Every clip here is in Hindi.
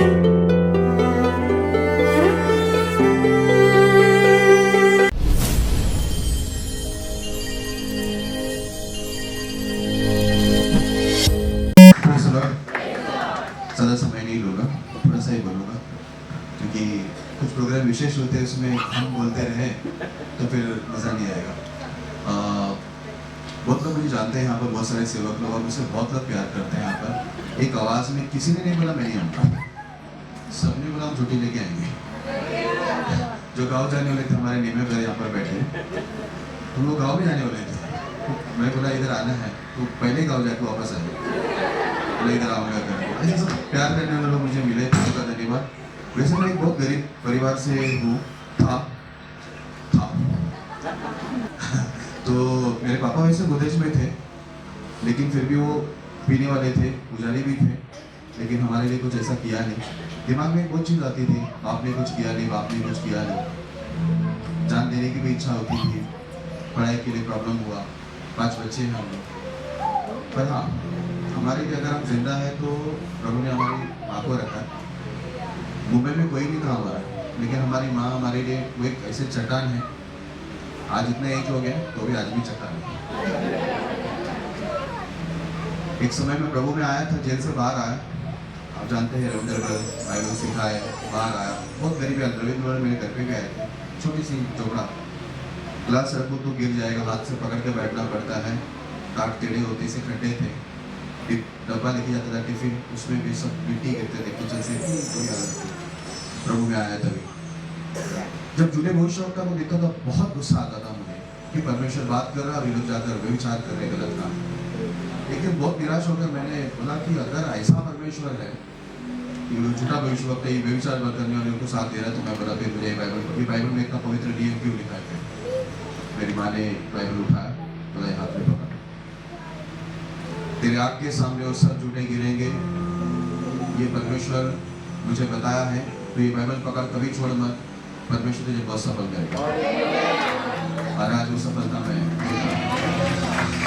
ज़्यादा समय नहीं लूँगा, थोड़ा सा ही बोलूँगा, क्योंकि कुछ प्रोग्राम विशेष होते हैं, उसमें हम बोलते रहें तो फिर मज़ा नहीं आएगा। बहुत लोग मुझे जानते हैं यहाँ पर, बहुत सारे सेवक लोग, और मुझसे बहुत लोग प्यार करते हैं यहाँ पर। एक आवाज़ में किसी ने नहीं बोला मैं नहीं आऊँगा, सबने बोला हम छुट्टी लेके आएंगे। जो गाँव जाने वाले थे हमारे नीमे पर यहाँ पर बैठे, तुम लोग गाँव भी जाने वाले थे, मैं बोला इधर आना है तो पहले गाँव जाके वापस आ जाए, इधर आऊँगा करके। ऐसे सब प्यार करने वाले लोग मुझे मिले, उनका धन्यवाद। वैसे मैं एक बहुत गरीब परिवार से हूँ, था तो मेरे पापा वैसे गोदरेज में थे, लेकिन फिर भी वो पीने वाले थे, पुजारी भी थे, लेकिन हमारे लिए कुछ ऐसा किया नहीं। दिमाग में बहुत चीज़ आती थी, बाप ने कुछ किया नहीं, बाप ने कुछ किया नहीं, जान देने की भी इच्छा होती थी, पढ़ाई के लिए प्रॉब्लम हुआ, 5 बच्चे हैं हम लोग। पर हाँ, हमारे लिए अगर हम जिंदा है तो प्रभु ने हमारी माँ को रखा। मुंबई में कोई नहीं था हमारा, लेकिन हमारी माँ हमारे लिए वो एक ऐसे चट्टान है। आज इतने एज हो गए तो भी आज भी चट्टान है। एक समय में प्रभु में आया था, जेल से बाहर आया, आप जानते हैं रविंद्र बाइबल सिखाए, बाहर आया, बहुत गरीब है। रविंद्र मेरे घर पे भी आए थे, छोटी सी चौकड़ा, ग्लास रखो तो गिर जाएगा, हाथ से पकड़ के बैठना पड़ता है, काट टेढ़े होते से खड्डे थे, डब्बा लेके जाता था टिफिन, उसमें भी सब मिट्टी गिरते थे किचन से, कोई हालत नहीं। प्रभु में आया तभी, जब जूने भविष्य का वो देखा तो बहुत गुस्सा आता था मुझे कि परमेश्वर बात कर रहा है, लोग जाकर व्यभिचार कर रहे, गलत काम। लेकिन बहुत निराश होकर मैंने बोला कि अगर ऐसा परमेश्वर है, झूठा भविष्यवक्ता ये व्यभिचार करने वाले को साथ दे रहा है, तो मैं बोला फिर मुझे बाइबल में इतना पवित्र नियम क्यों लिखा है। मेरी माँ ने बाइबल उठाया, बोला हाथ में पकड़, तेरे आँख के सामने वो सब झूठे गिरेंगे, ये परमेश्वर मुझे बताया है, तो ये बाइबल पकड़ कभी छोड़ मत, परमेश्वर तुझे बहुत सफल करेगा। और आज वो सफलता में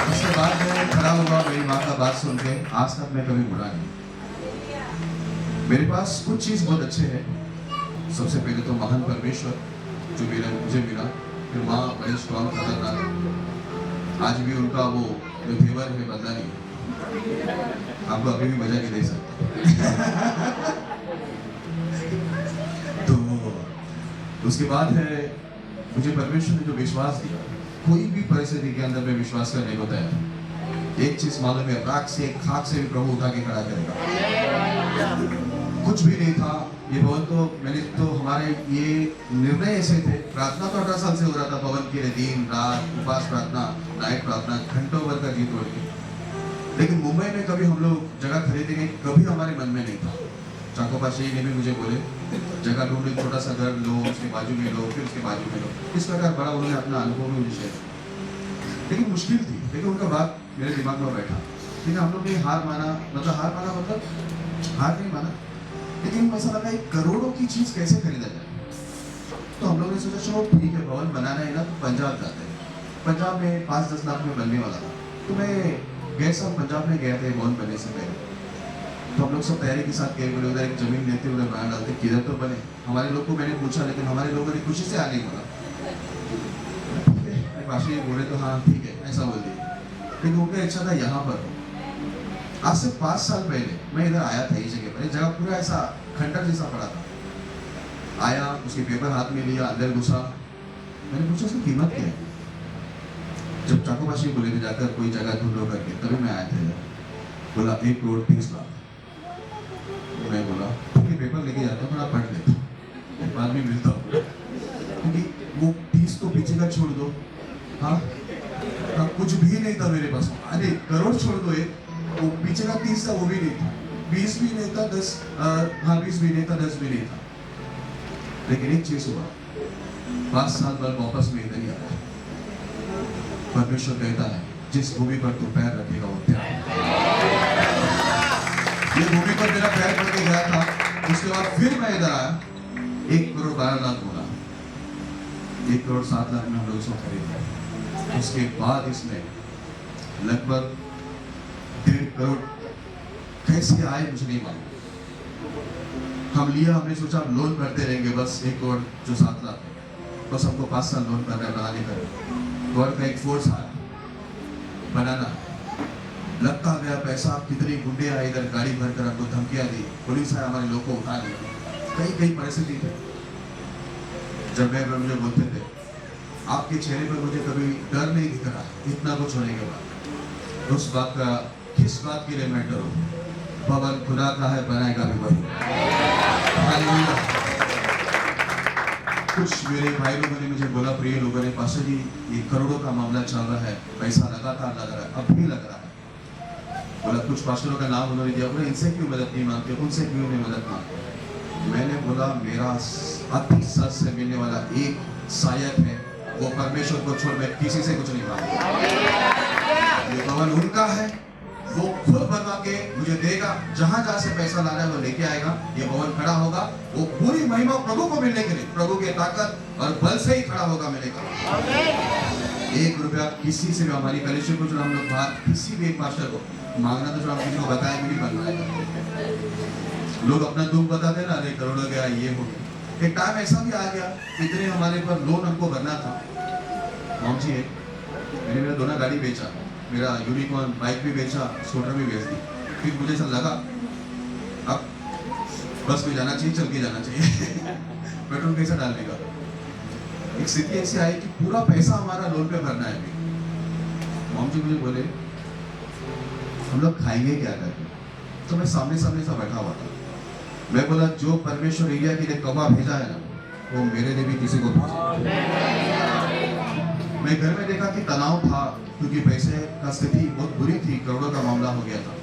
उसके बाद मैं खड़ा हुआ, मेरी माँ का बात सुन के, आज तक मैं कभी मुड़ा नहीं। मेरे पास कुछ चीज़ बहुत अच्छे हैं। सबसे पहले तो महान परमेश्वर जो मुझे मिला, फिर माँ बड़ी स्ट्रॉन्ग खतरनाक, आज भी उनका वो जो तेवर है बदला नहीं, आपको अभी भी मजा नहीं दे सकते। तो उसके बाद है मुझे परमेश्वर ने जो विश्वास दिया, कोई भी परिस्थिति के अंदर में विश्वास करने को तैयार। एक चीज मालूम है, राख से खाक से भी प्रभु उठा के खड़ा करेगा। कुछ भी नहीं था ये भवन, तो मैंने तो हमारे ये निर्णय ऐसे थे, प्रार्थना तो 18 साल से हो रहा था भवन के लिए, दिन रात उपवास प्रार्थना, नाइट प्रार्थना, घंटों भर का गीत ओढ़ के, लेकिन मुंबई में कभी हम लोग जगह खरीदेंगे, कभी हमारे मन में नहीं था। चाकोपाशी ने भी मुझे बोले जगह ढूंढो, छोटा सा घर लो, उसके बाजू में लो, फिर उसके बाजू में लो, इस प्रकार बड़ा उन्होंने अपना अनुभव भी मुझे शेयर। लेकिन मुश्किल थी, लेकिन उनका बात मेरे दिमाग में बैठा। लेकिन हम लोग ने हार माना, मतलब हार नहीं माना, लेकिन ऐसा लगा एक करोड़ों की चीज कैसे खरीदा जाए। तो हम लोग ने सोचा चलो ठीक है, भवन बनाना है ना तो पंजाब जाते हैं। पंजाब में 5-10 लाख में बनने वाला था, तो मैं गए साल पंजाब में गया था भवन बनने से पहले। तो हम लोग सब तैयारी के साथ गए, बोले उधर एक जमीन लेते, उधर बना डालते, किधर तो बने। हमारे लोग को मैंने पूछा, लेकिन हमारे लोगों ने खुशी से आने बोला, भाषा बोले तो हाँ ठीक है ऐसा बोल दिया, लेकिन उनका इच्छा था यहाँ पर हो। आज से 5 साल पहले मैं इधर आया था, इस जगह पर, जगह पूरा ऐसा खंडर जैसा पड़ा था। आया, उसके पेपर हाथ में लिया, अंदर घुसा, मैंने पूछा उसकी कीमत क्या है। जब चाकोपाशी बोले थे जाकर कोई जगह ढूंढो करके, तभी मैं आया था। बोला 1 करोड़ 30 लाख। मैं बोला ठीक है, पेपर लेके जाता हूँ, थोड़ा पढ़ लेता हूँ, बाद में मिलता हूँ, क्योंकि वो 30 तो पीछे का छोड़ दो, हाँ कुछ भी नहीं था मेरे पास। अरे करोड़ छोड़ दो, एक वो पीछे का 30 था वो भी नहीं था, 20 भी नहीं था, 10 20 भी नहीं था, 10 भी नहीं था। लेकिन एक चीज हुआ, 5 साल बाद वापस में इधर ही आया। परमेश्वर कहता है जिस भूमि पर तू पैर रखेगा वो तेरा। ये भूमि पर मेरा पैर पड़ के गया था, उसके बाद फिर मैं इधर आया, 1 करोड़ 12 लाख बोला, 1 करोड़ 7 लाख में हम लोग इसको खरीदा। उसके बाद इसमें लगभग 1.5 करोड़ कैसे आए मुझे नहीं मालूम। हम लिया, हमने सोचा हम लोन भरते रहेंगे, बस 1 करोड़ जो 7 लाख, बस हमको 5 साल लोन करना है, बनाने का। गवर्नमेंट का एक फोर्स आया बनाना, लगता गया पैसा, कितने गुंडे आए इधर, गाड़ी भर कर हमको धमकियां दी, पुलिस आया, हमारे लोग को उठा लिया। कई कई परिस्थिति थे जब मुझे बोलते थे आपके चेहरे पर मुझे कभी डर नहीं दिख रहा, इतना कुछ होने के बाद। उस बात का, किस बात के लिए मैं डरूं? भवन खुदा का है, बनाएगा भी वही। हालेलुया। कुछ मेरे भाई लोगों ने मुझे बोला, प्रिय लोगों ने, पास्टर जी ये करोड़ों का मामला चल रहा है, पैसा लगातार लग रहा है, अब भी लग रहा है। बोला कुछ पास्टरों का नाम उन्होंने दिया, बोला इनसे क्यों मदद नहीं मांगते, उनसे क्यों नहीं मदद मांगते। मैंने बोला मेरा अति सच से मिलने वाला एक सहायक है, वो परमेश्वर को छोड़ मैं किसी से कुछ नहीं मांगता। ये भवन उनका है, वो खुद बनवा के मुझे देगा, जहां जहां से पैसा लाना है वो लेके आएगा, ये भवन खड़ा होगा, वो पूरी महिमा प्रभु को मिलने के लिए, प्रभु के ताकत और बल से ही खड़ा होगा, मिलेगा। 1 रुपया किसी से भी, हमारी कलीसिया को जो हम लोग बात किसी भी एक पास्टर को मांगना, तो जो हम किसी को बताए भी नहीं बनवाएगा। लोग अपना दुख बताते ना, अरे करोड़ हो गया, ये हो गया। एक टाइम ऐसा भी आ गया, इतने हमारे पर लोन हमको भरना था। मॉम जी मैंने मेरा दोनों गाड़ी बेचा, मेरा यूनिकॉर्न बाइक भी बेचा, स्कूटर भी बेच दी। फिर मुझे ऐसा लगा अब बस में जाना चाहिए, चल के जाना चाहिए पेट्रोल पैसा डालने का। एक स्थिति ऐसी आई कि पूरा पैसा हमारा लोन पे भरना है। मॉम जी मुझे बोले हम लोग खाएंगे क्या करके, तो मैं सामने सामने सा बैठा हुआ था। मैं बोला जो परमेश्वर एरिया के लिए कौवा भेजा है ना, वो मेरे लिए भी किसी को भेजा। मैं घर में देखा कि तनाव था, क्योंकि पैसे का स्थिति बहुत बुरी थी, करोड़ों का मामला हो गया था।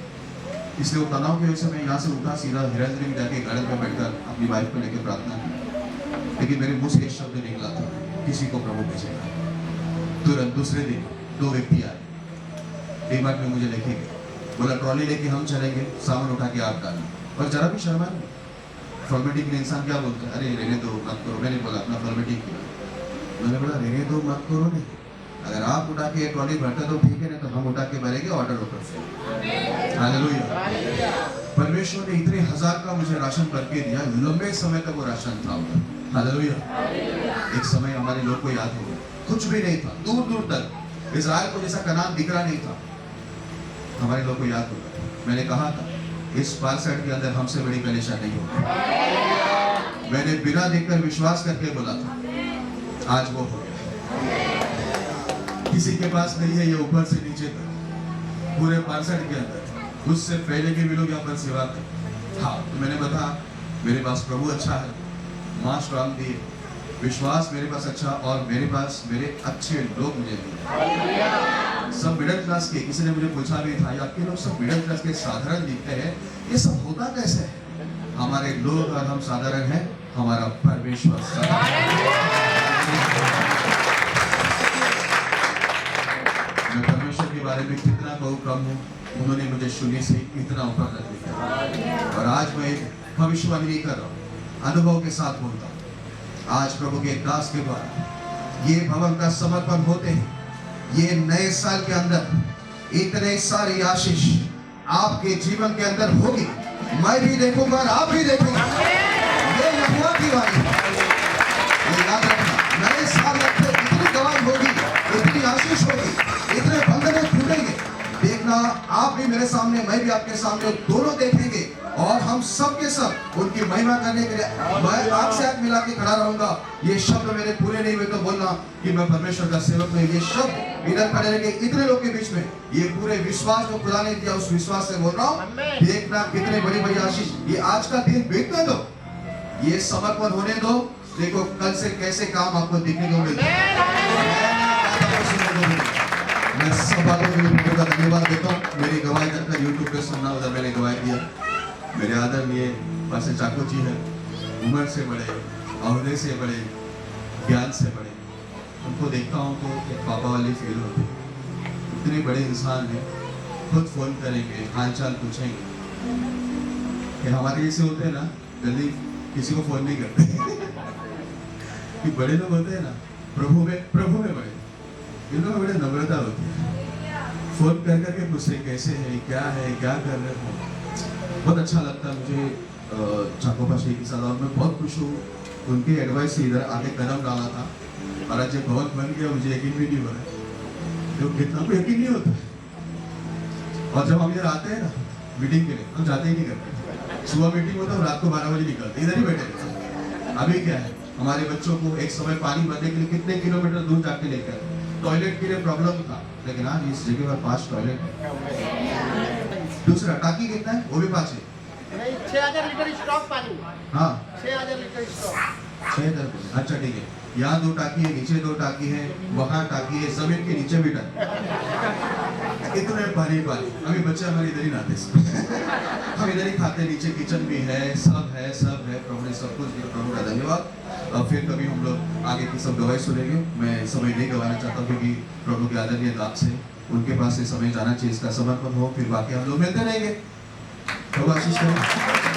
इसलिए वो तनाव की वजह से मैं यहाँ से उठा, सीधा हिरासत में जाके गार्डन में बैठकर अपनी वाइफ को लेकर प्रार्थना की। लेकिन मेरे मुंह से एक शब्द निकला था, किसी को प्रभु भेजेगा। तुरंत दूसरे दिन 2 व्यक्ति आए, डीमार्ट में मुझे लेके गए, बोला ट्रॉली लेके हम चलेंगे, सामान उठा के आप डालें। और जरा भी शर्मा नहीं, फॉर्मेलिटी के लिए इंसान क्या बोलता है, अरे रहने दो मत करो। मैंने बोला अपना फॉर्मेलिटी किया, मैंने बोला रहने दो मत करो नहीं, अगर आप उठा के ट्रॉली भरते तो ठीक है, नहीं तो हम उठा के भरेंगे ऑर्डर ऊपर से। हालेलुया। परमेश्वर ने इतने 1000 का मुझे राशन करके दिया, लंबे समय तक वो राशन था। हालेलुया। एक समय हमारे लोग को याद हो गया, कुछ भी नहीं था, दूर दूर तक इजराइल को जैसा कनान दिख रहा नहीं था। हमारे लोग को याद हो गया, मैंने कहा था इस पालसेट के अंदर हमसे बड़ी कलीसिया नहीं होगी। मैंने बिना देखकर विश्वास करके बोला था, आज वो हो गया। किसी के पास नहीं है ये ऊपर से नीचे तक, पूरे पालसेट के अंदर, उससे पहले के भी लोग यहाँ पर सेवा करते। हाँ, तो मैंने बताया मेरे पास प्रभु अच्छा है, माँ स्ट्रांग दिए, विश्वास मेरे पास अच्छा, और मेरे पास मेरे अच्छे लोग मुझे दिए। सब मिडिल क्लास के, किसी ने मुझे पूछा भी था आपके लोग सब मिडिल क्लास के साधारण दिखते हैं, ये सब होता कैसे है? हमारे लोग और हम साधारण हैं, हमारा परमेश्वर मैं परमेश्वर के बारे में कितना कहूँ कम हूँ, उन्होंने मुझे शून्य से इतना ऊपर रख दिया। और आज मैं भविष्यवाणी नहीं कर रहा हूँ, अनुभव के साथ बोलता हूँ। आज प्रभु के दास के द्वारा ये भवन का समर्पण होते हैं, ये नए साल के अंदर इतने सारी आशीष आपके जीवन के अंदर होगी। मैं भी देखूंगा और आप भी देखेंगे। ये यहोवा की वाणी है, ये याद रखना। नए साल में इतनी गवाही होगी, इतनी आशीष होगी, इतने बंधन टूटेंगे। देखना आप भी मेरे सामने, मैं भी आपके सामने, दोनों देखेंगे और हम सब के सब उनकी महिमा करने के लिए मैं आपसे हाथ मिला के खड़ा रहूंगा। ये शब्द मेरे पूरे नहीं हुए तो बोलना कि मैं परमेश्वर का सेवक नहीं। ये शब्द इधर खड़े रहेंगे इतने लोग के बीच में, ये पूरे विश्वास जो खुदा ने दिया उस विश्वास से बोल रहा हूँ। देखना कितने बड़ी बड़ी आशीष, ये आज का दिन बीतने दो, ये समर्पण होने दो। देखो कल से कैसे काम आपको दिखने को मिलता है। मैं सब बातों के लिए प्रभु का धन्यवाद देता हूँ। मेरी गवाही करकर यूट्यूब पे सुनना, उधर मैंने गवाही दिया। मेरे आदरणीय पास्टर चाको जी हैं, उम्र से बड़े, अहदे से बड़े, ज्ञान से बड़े, उनको देखता हूँ तो एक पापा वाली फील होती है। इतने बड़े इंसान हैं, खुद फोन करेंगे, हालचाल पूछेंगे। कि हमारे जैसे होते हैं ना, जल्दी किसी को फोन नहीं करते कि बड़े लोग होते हैं ना, प्रभु में बड़े, इन लोगों में बड़े नम्रता होती है। फोन कर करके पूछते कैसे है, क्या कर रहे हो। बहुत अच्छा लगता है मुझे चाकोपा शेख की सलाह, मैं बहुत खुश हूँ। उनके एडवाइस से इधर आगे कदम डाला था और आज ये भवन बन गया, मुझे यकीन भी नहीं हो रहा है, जो कितना को यकीन नहीं होता है। और जब हम इधर आते हैं ना मीटिंग के लिए, हम जाते ही नहीं करते, सुबह मीटिंग होता है, रात को 12 बजे निकलते, इधर ही बैठे रहते। अभी क्या है, हमारे बच्चों को एक समय पानी भरने के लिए कितने किलोमीटर दूर जाके लेकर, टॉयलेट के लिए प्रॉब्लम था, लेकिन आज इस जगह पर 5 टॉयलेट है। दूसरा टाकी कितना है, वो भी 5 है। नहीं, 6000 लीटर स्टॉक पानी, हाँ 6000 लीटर स्टॉक। 6000, अच्छा ठीक है। यहाँ 2 टाकी है, नीचे 2 टाकी है, वहाँ टाकी है, जमीन के नीचे भी टाकी। इतने पानी पानी, अभी बच्चे हमारे इधर ही नहाते हम इधर ही खाते, नीचे किचन भी है, सब है प्रभु ने सब कुछ दिया, प्रभु का धन्यवाद। और फिर कभी हम लोग आगे की सब गवाही सुनेंगे। मैं समय नहीं गवाना चाहता हूँ, क्योंकि प्रभु के आदरणीय दास से उनके पास से समय जाना चाहिए, इसका समर्पण हो, फिर बाकी हम लोग मिलते रहेंगे। प्रभु आशीष करें।